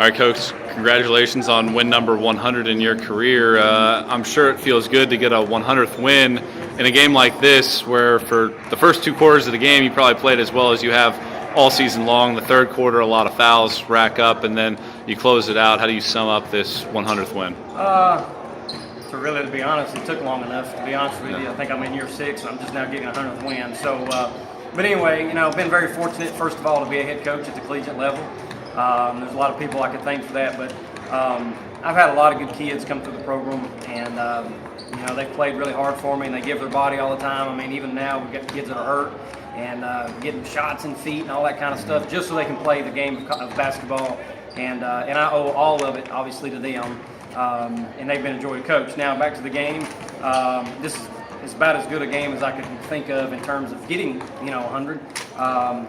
All right, Coach, congratulations on win number 100 in your career. I'm sure it feels good to get a 100th win in a game like this where for the first 2 quarters of the game you probably played as well as you have all season long. The third quarter, a lot of fouls rack up, and then you close it out. How do you sum up this 100th win? To be honest, it took long enough. To be honest with you, I think I'm in year 6. I'm just now getting a 100th win. So, but anyway, I've been very fortunate, first of all, to be a head coach at the collegiate level. There's a lot of people I could thank for that, but I've had a lot of good kids come through the program, and they've played really hard for me, and they give their body all the time. I mean, even now we've got kids that are hurt and getting shots in feet and all that kind of stuff, just so they can play the game of basketball. And I owe all of it, obviously, to them. And they've been a joy to coach. Now back to the game. This is about as good a game as I could think of in terms of getting 100.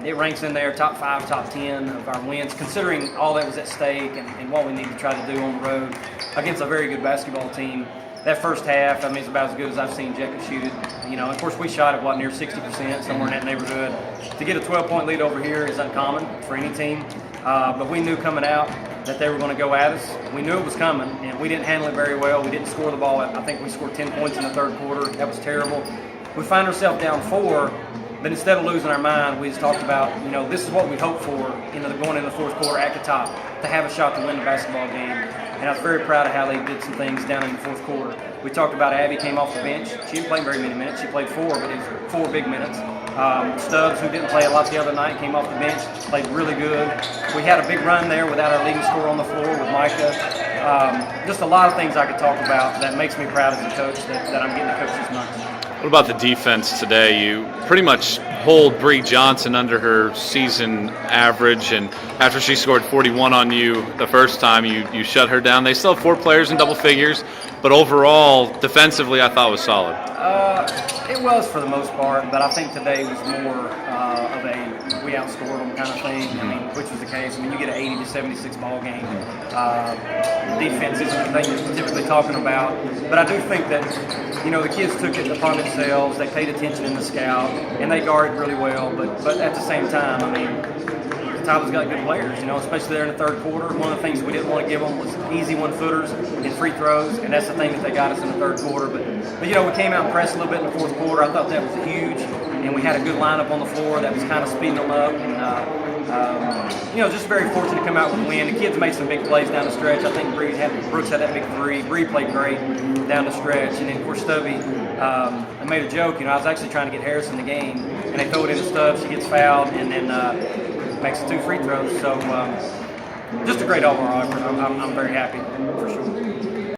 It ranks in there top 5, top 10 of our wins, considering all that was at stake and what we need to try to do on the road against a very good basketball team. That first half, it's about as good as I've seen Jekka shoot it. Of course, we shot at near 60%, somewhere in that neighborhood. To get a 12-point lead over here is uncommon for any team. But we knew coming out that they were going to go at us. We knew it was coming, and we didn't handle it very well. We didn't score the ball. I think we scored 10 points in the third quarter. That was terrible. We find ourselves down 4, but instead of losing our mind, we just talked about, this is what we hope for, going into the fourth quarter at Catawba, to have a shot to win the basketball game. And I was very proud of how they did some things down in the fourth quarter. We talked about Abby came off the bench. She didn't play very many minutes. She played 4, but it was 4 big minutes. Stubbs, who didn't play a lot the other night, came off the bench, played really good. We had a big run there without our leading scorer on the floor with Micah. Just a lot of things I could talk about that makes me proud as a coach that I'm getting to coach this month. What about the defense today? You pretty much hold Bree Johnson under her season average, and after she scored 41 on you the first time, you shut her down. They still have 4 players in double figures, but overall, defensively, I thought was solid. It was for the most part, but I think today was more of a we outscored them kind of thing. Which was the case. You get an 80-76 ball game. Defense isn't the thing you're typically talking about, but I do think that the kids took it upon themselves. They paid attention in the scout, and they guarded really well. But at the same time, Catawba's got good players, especially there in the third quarter. One of the things we didn't want to give them was easy one-footers and free throws, and that's the thing that they got us in the third quarter. But we came out and pressed a little bit in the fourth quarter. I thought that was huge, and we had a good lineup on the floor that was kind of speeding them up. And just very fortunate to come out with a win. The kids made some big plays down the stretch. I think Brooks had that big 3. Bree played great down the stretch, and then of course Stubby. I made a joke. I was actually trying to get Harrison the game, and they throw it into Stubbs. She gets fouled, and then makes 2 free throws. So just a great overall effort. I'm very happy for sure.